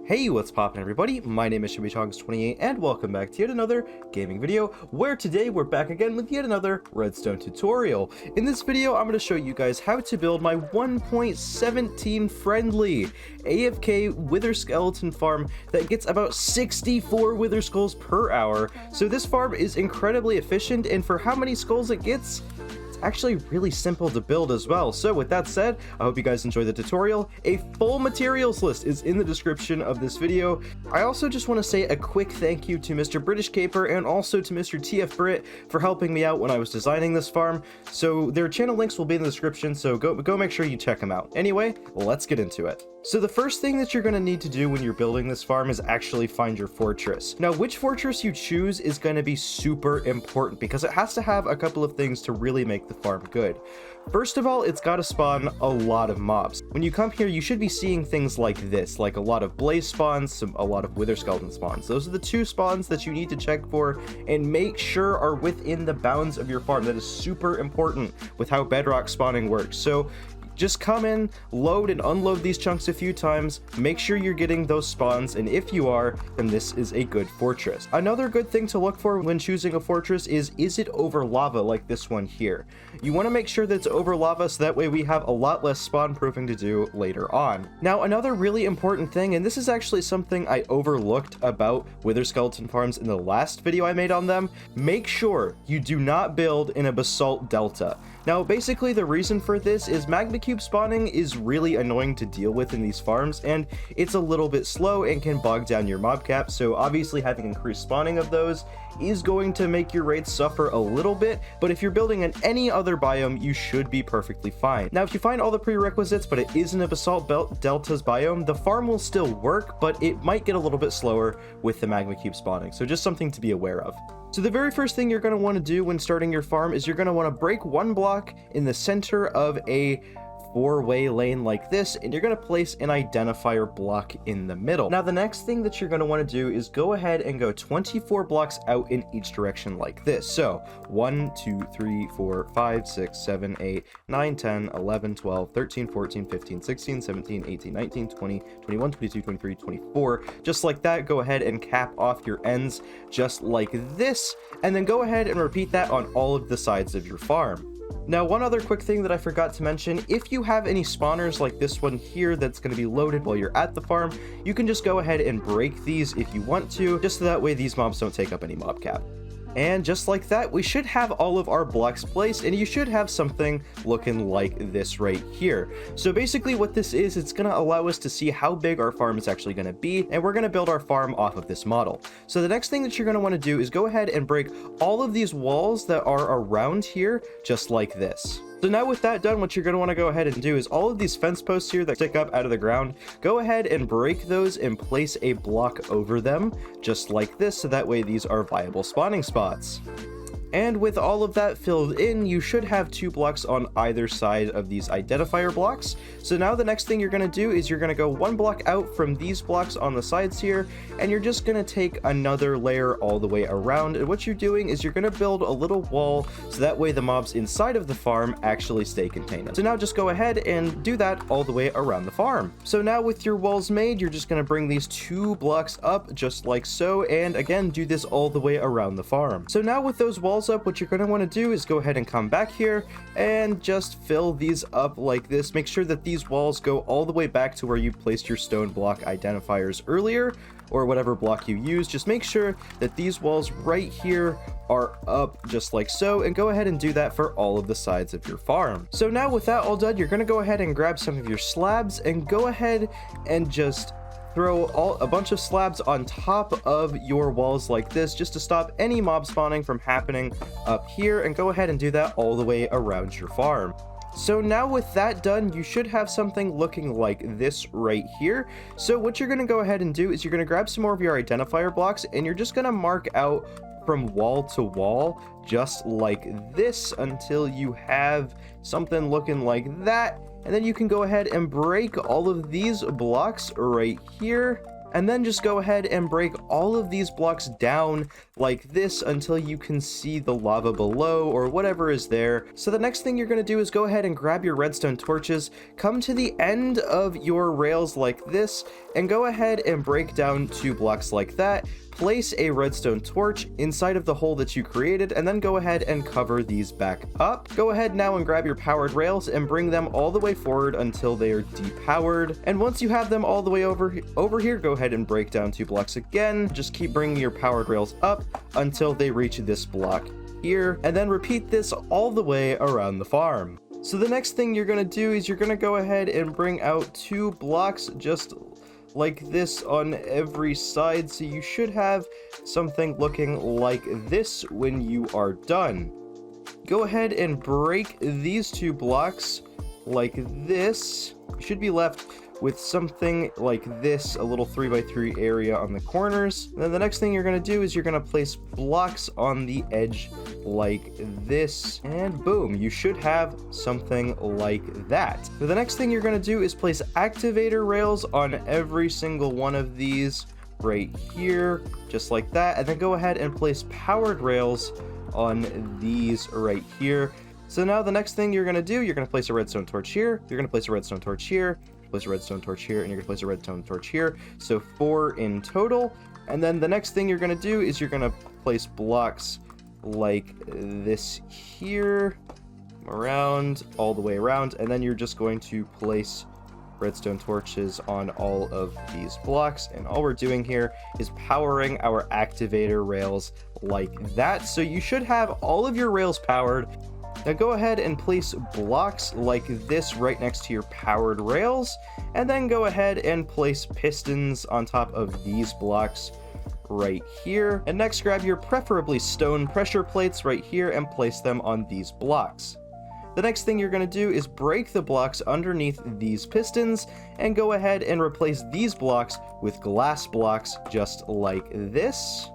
Hey, what's poppin' everybody? My name is ShimmyTongs28 and welcome back to yet another gaming video, where today we're back again with yet another redstone tutorial. In this video, I'm going to show you guys how to build my 1.17 friendly AFK Wither Skeleton Farm that gets about 64 Wither Skulls per hour. So this farm is incredibly efficient, and for how many skulls it gets, actually really simple to build as well. So with that said, I hope you guys enjoy the tutorial. A full materials list is in the description of this video. I also just want to say a quick thank you to Mr. BRITISHCAPER and also to Mr. TF-BRIT for helping me out when I was designing this farm. So their channel links will be in the description, so go make sure you check them out. Anyway, let's get into it. So the first thing that you're going to need to do when you're building this farm is actually find your fortress. Now, which fortress you choose is going to be super important because it has to have a couple of things to really make the farm good. First of all, it's got to spawn a lot of mobs. When you come here, you should be seeing things like this, like a lot of blaze spawns, a lot of wither skeleton spawns. Those are the two spawns that you need to check for and make sure are within the bounds of your farm. That is super important with how bedrock spawning works. So just come in, load and unload these chunks a few times, make sure you're getting those spawns, and if you are, then this is a good fortress. Another good thing to look for when choosing a fortress is it over lava like this one here? You want to make sure that it's over lava so that way we have a lot less spawn proofing to do later on. Now, another really important thing, and this is actually something I overlooked about Wither Skeleton Farms in the last video I made on them, make sure you do not build in a basalt delta. Now, basically the reason for this is magma cube spawning is really annoying to deal with in these farms, and it's a little bit slow and can bog down your mob cap, so obviously having increased spawning of those is going to make your raids suffer a little bit, but if you're building in any other biome, you should be perfectly fine. Now, if you find all the prerequisites, but it isn't a basalt deltas biome, the farm will still work, but it might get a little bit slower with the magma cube spawning, so just something to be aware of. So the very first thing you're going to want to do when starting your farm is you're going to want to break one block in the center of a four-way lane like this, and you're going to place an identifier block in the middle. Now, the next thing that you're going to want to do is go ahead and go 24 blocks out in each direction like this. So 1, 2, 3, 4, 5, 6, 7, 8, 9, 10, 11, 12, 13, 14, 15, 16, 17, 18, 19, 20, 21, 22, 23, 24. Just like that, go ahead and cap off your ends just like this, and then go ahead and repeat that on all of the sides of your farm. Now, one other quick thing that I forgot to mention, if you have any spawners like this one here that's going to be loaded while you're at the farm, you can just go ahead and break these if you want to, just so that way these mobs don't take up any mob cap. And just like that, we should have all of our blocks placed, and you should have something looking like this right here. So basically what this is, it's going to allow us to see how big our farm is actually going to be, and we're going to build our farm off of this model. So the next thing that you're going to want to do is go ahead and break all of these walls that are around here, just like this. So now with that done, what you're going to want to go ahead and do is all of these fence posts here that stick up out of the ground, go ahead and break those and place a block over them, just like this, so that way these are viable spawning spots. And with all of that filled in, you should have 2 blocks on either side of these identifier blocks. So now the next thing you're going to do is you're going to go 1 block out from these blocks on the sides here, and you're just going to take another layer all the way around. And what you're doing is you're going to build a little wall so that way the mobs inside of the farm actually stay contained. So now just go ahead and do that all the way around the farm. So now with your walls made, you're just going to bring these 2 blocks up just like so, and again do this all the way around the farm. So now with those walls up, what you're going to want to do is go ahead and come back here and just fill these up like this. Make sure that these walls go all the way back to where you placed your stone block identifiers earlier, or whatever block you use. Just make sure that these walls right here are up just like so, and go ahead and do that for all of the sides of your farm. So now with that all done, you're going to go ahead and grab some of your slabs and go ahead and just throw a bunch of slabs on top of your walls like this, just to stop any mob spawning from happening up here, and go ahead and do that all the way around your farm. So now with that done, you should have something looking like this right here. So what you're going to go ahead and do is you're going to grab some more of your identifier blocks, and you're just going to mark out from wall to wall just like this until you have something looking like that. And then you can go ahead and break all of these blocks right here, and then just go ahead and break all of these blocks down like this until you can see the lava below or whatever is there. So the next thing you're going to do is go ahead and grab your redstone torches, come to the end of your rails like this, and go ahead and break down 2 blocks like that. Place a redstone torch inside of the hole that you created, and then go ahead and cover these back up. Go ahead now and grab your powered rails and bring them all the way forward until they are depowered. And once you have them all the way over here, go ahead and break down 2 blocks again. Just keep bringing your powered rails up until they reach this block here, and then repeat this all the way around the farm. So the next thing you're going to do is you're going to go ahead and bring out 2 blocks just like this on every side, so you should have something looking like this when you are done. Go ahead and break these 2 blocks like this. You should be left with something like this, a little 3x3 area on the corners. And then the next thing you're going to do is you're going to place blocks on the edge like this, and boom, you should have something like that. So the next thing you're going to do is place activator rails on every single one of these right here, just like that, and then go ahead and place powered rails on these right here. So now the next thing you're going to do, you're going to place a redstone torch here, you're going to place a redstone torch here, place a redstone torch here, and you're going to place a redstone torch here. So 4 in total. And then the next thing you're going to do is you're going to place blocks like this here, around, all the way around, and then you're just going to place redstone torches on all of these blocks. And all we're doing here is powering our activator rails like that. So you should have all of your rails powered. Now go ahead and place blocks like this right next to your powered rails, and then go ahead and place pistons on top of these blocks right here. And next, grab your preferably stone pressure plates right here and place them on these blocks. The next thing you're going to do is break the blocks underneath these pistons and go ahead and replace these blocks with glass blocks just like this.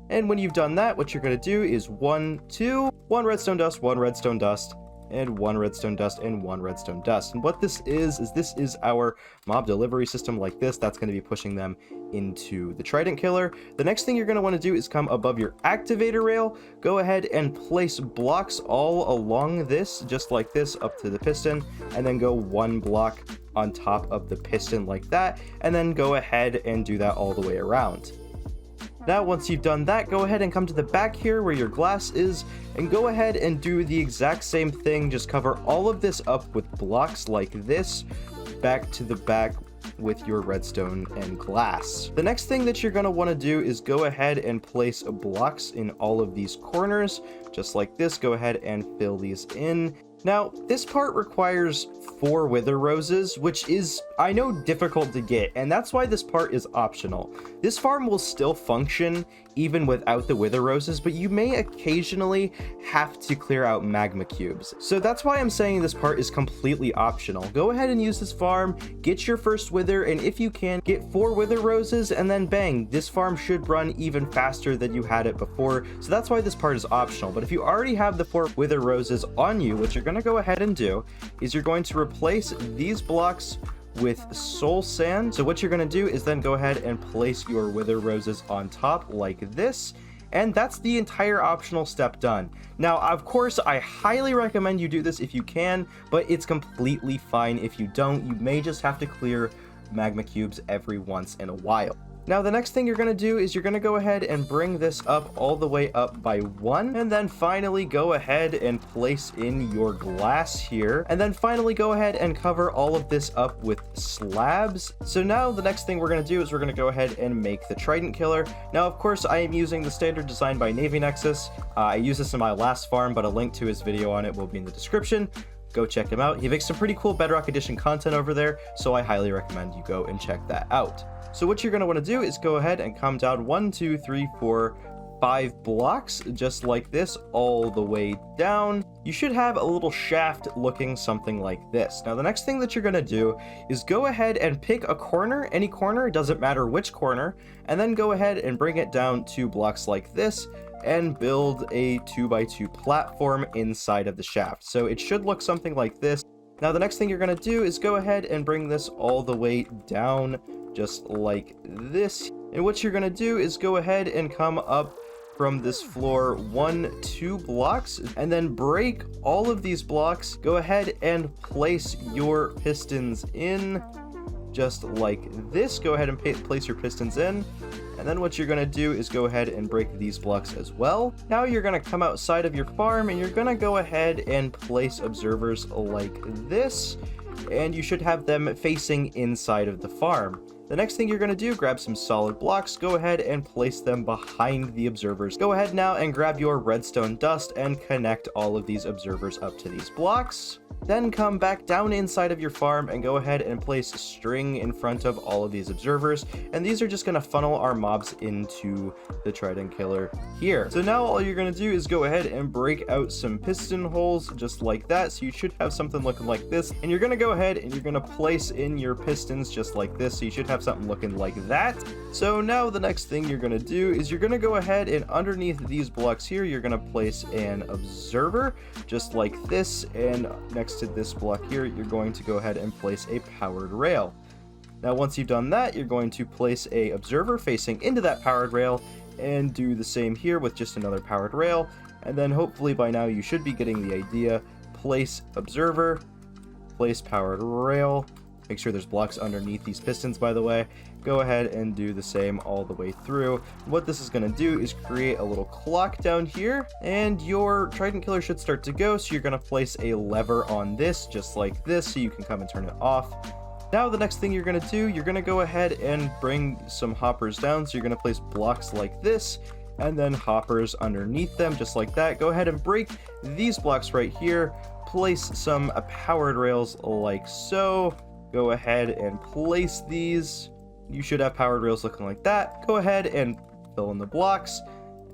And when you've done that, what you're going to do is 1 redstone dust, 1 redstone dust, and 1 redstone dust, and 1 redstone dust. And what this is this is our mob delivery system like this. That's going to be pushing them into the trident killer. The next thing you're going to want to do is come above your activator rail, go ahead and place blocks all along this, just like this, up to the piston, and then go 1 block on top of the piston like that, and then go ahead and do that all the way around. Now, once you've done that, go ahead and come to the back here where your glass is, and go ahead and do the exact same thing. Just cover all of this up with blocks like this, back to the back with your redstone and glass. The next thing that you're going to want to do is go ahead and place blocks in all of these corners, just like this. Go ahead and fill these in. Now, this part requires 4 wither roses, which is, I know, difficult to get, and that's why this part is optional. This farm will still function even without the wither roses, but you may occasionally have to clear out magma cubes. So that's why I'm saying this part is completely optional. Go ahead and use this farm, get your first wither, and if you can, get 4 wither roses, and then bang, this farm should run even faster than you had it before. So that's why this part is optional. But if you already have the 4 wither roses on you, what you're going to go ahead and do is you're going to replace these blocks with soul sand. So what you're going to do is then go ahead and place your wither roses on top like this, and that's the entire optional step done. Now, of course, I highly recommend you do this if you can, but it's completely fine if you don't. You may just have to clear magma cubes every once in a while. Now, the next thing you're going to do is you're going to go ahead and bring this up all the way up by 1, and then finally go ahead and place in your glass here, and then finally go ahead and cover all of this up with slabs. So now the next thing we're going to do is we're going to go ahead and make the trident killer. Now, of course, I am using the standard design by NAVYNEXUS. I used this in my last farm, but a link to his video on it will be in the description. Go check him out. He makes some pretty cool Bedrock Edition content over there, so I highly recommend you go and check that out. So what you're going to want to do is go ahead and come down 1, 2, 3, 4, 5 blocks, just like this, all the way down. You should have a little shaft looking something like this. Now, the next thing that you're going to do is go ahead and pick a corner, any corner, it doesn't matter which corner, and then go ahead and bring it down 2 blocks like this, and build a 2x2 platform inside of the shaft. So it should look something like this. Now, the next thing you're going to do is go ahead and bring this all the way down just like this. And what you're gonna do is go ahead and come up from this floor 2 blocks, and then break all of these blocks. Go ahead and place your pistons in just like this. Go ahead and place your pistons in. And then what you're going to do is go ahead and break these blocks as well. Now you're going to come outside of your farm and you're going to go ahead and place observers like this. And you should have them facing inside of the farm. The next thing you're going to do, grab some solid blocks, go ahead and place them behind the observers. Go ahead now and grab your redstone dust and connect all of these observers up to these blocks. Then come back down inside of your farm and go ahead and place string in front of all of these observers. And these are just going to funnel our mobs into the trident killer here. So now all you're going to do is go ahead and break out some piston holes just like that. So you should have something looking like this. And you're going to go ahead and you're going to place in your pistons just like this. So you should have something looking like that. So now the next thing you're going to do is you're going to go ahead and underneath these blocks here, you're going to place an observer just like this. And next to this block here, you're going to go ahead and place a powered rail. Now once you've done that, you're going to place a observer facing into that powered rail and do the same here with just another powered rail. And then hopefully by now you should be getting the idea. Place observer, place powered rail. Make sure there's blocks underneath these pistons, by the way. Go ahead and do the same all the way through. What this is going to do is create a little clock down here, and your trident killer should start to go. So you're going to place a lever on this, just like this, so you can come and turn it off. Now the next thing you're going to do, you're going to go ahead and bring some hoppers down. So you're going to place blocks like this, and then hoppers underneath them, just like that. Go ahead and break these blocks right here. Place some powered rails like so. Go ahead and place these. You should have powered rails looking like that. Go ahead and fill in the blocks,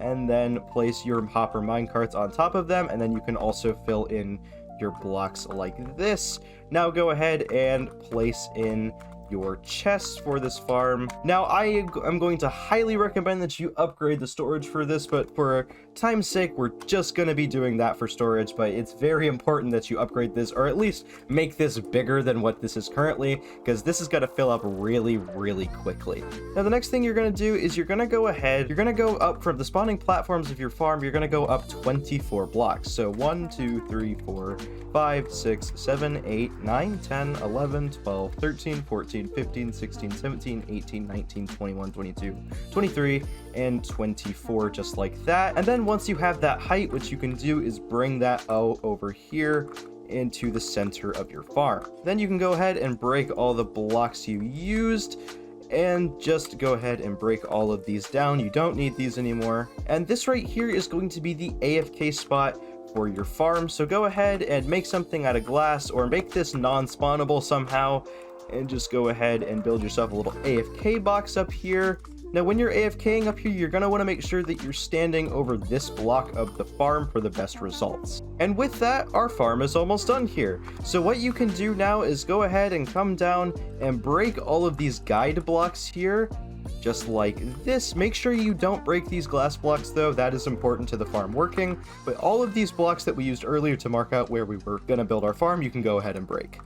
and then place your hopper minecarts on top of them, and then you can also fill in your blocks like this. Now go ahead and place in your chests for this farm. Now I am going to highly recommend that you upgrade the storage for this, but for time's sake we're just going to be doing that for storage. But it's very important that you upgrade this, or at least make this bigger than what this is currently, because this is going to fill up really quickly. Now the next thing you're going to do is you're going to go ahead, you're going to go up from the spawning platforms of your farm. You're going to go up 24 blocks. So 1 2 3 4 5 6 7 8 9 10 11 12 13 14 15 16 17 18 19 21 22 23 and 24, just like that. And then once you have that height, what you can do is bring that over here into the center of your farm. Then you can go ahead and break all the blocks you used, and just go ahead and break all of these down. You don't need these anymore. And this right here is going to be the AFK spot for your farm. So go ahead and make something out of glass, or make this non-spawnable somehow, and just go ahead and build yourself a little AFK box up here. Now when you're AFKing up here, you're going to want to make sure that you're standing over this block of the farm for the best results. And with that, our farm is almost done here. So what you can do now is go ahead and come down and break all of these guide blocks here, just like this. Make sure you don't break these glass blocks though, that is important to the farm working. But all of these blocks that we used earlier to mark out where we were going to build our farm, you can go ahead and break.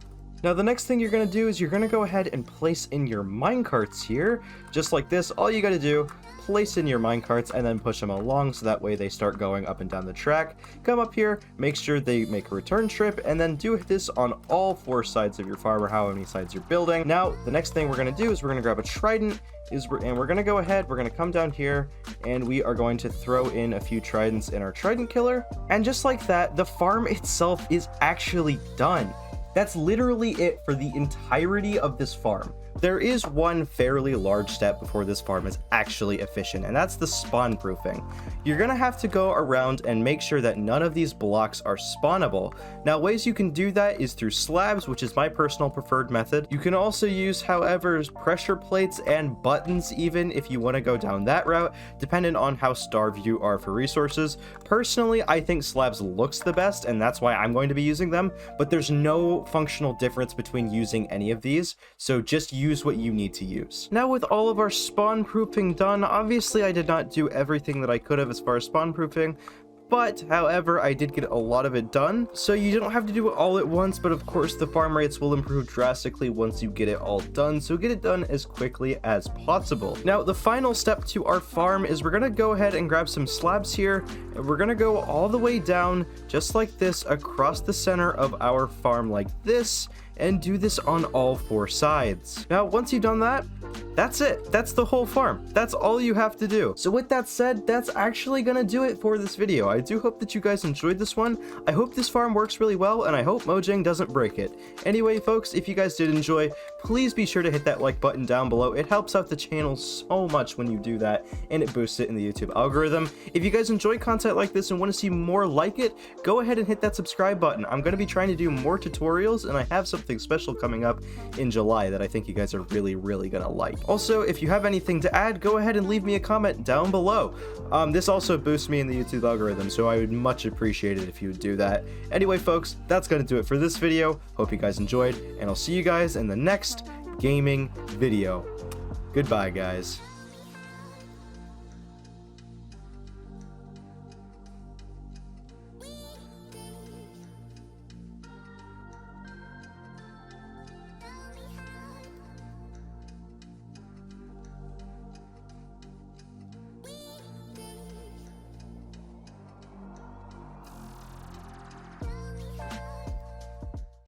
Now the next thing you're going to do is you're going to go ahead and place in your minecarts here, just like this. All you got to do, place in your minecarts and then push them along, so that way they start going up and down the track. Come up here, make sure they make a return trip, and then do this on all 4 sides of your farm, or how many sides you're building. Now the next thing we're going to do is we're going to grab a trident, and we're going to go ahead, we're going to come down here, and we are going to throw in a few tridents in our trident killer. And just like that, the farm itself is actually done. That's literally it for the entirety of this farm. There is one fairly large step before this farm is actually efficient, and that's the spawn proofing. You're gonna have to go around and make sure that none of these blocks are spawnable. Now, ways you can do that is through slabs, which is my personal preferred method. You can also use, however, pressure plates and buttons, even if you want to go down that route, depending on how starved you are for resources. Personally, I think slabs looks the best, and that's why I'm going to be using them, but there's no functional difference between using any of these, so just use what you need to use. Now with all of our spawn proofing done, obviously I did not do everything that I could have as far as spawn proofing, but however, I did get a lot of it done, so you don't have to do it all at once, but of course the farm rates will improve drastically once you get it all done, so get it done as quickly as possible. Now, the final step to our farm is we're gonna go ahead and grab some slabs here, and we're gonna go all the way down, just like this, across the center of our farm like this, and do this on all 4 sides. Now, once you've done that, that's it. That's the whole farm. That's all you have to do. So with that said, that's actually gonna do it for this video. I do hope that you guys enjoyed this one. I hope this farm works really well, and I hope Mojang doesn't break it. Anyway, folks, if you guys did enjoy, please be sure to hit that like button down below. It helps out the channel so much when you do that, and it boosts it in the YouTube algorithm. If you guys enjoy content like this and want to see more like it, go ahead and hit that subscribe button. I'm going to be trying to do more tutorials, and I have something special coming up in July that I think you guys are really going to like. Also, if you have anything to add, go ahead and leave me a comment down below. This also boosts me in the YouTube algorithm, so I would much appreciate it if you would do that. Anyway, folks, that's going to do it for this video. Hope you guys enjoyed, and I'll see you guys in the next gaming video. Goodbye, guys.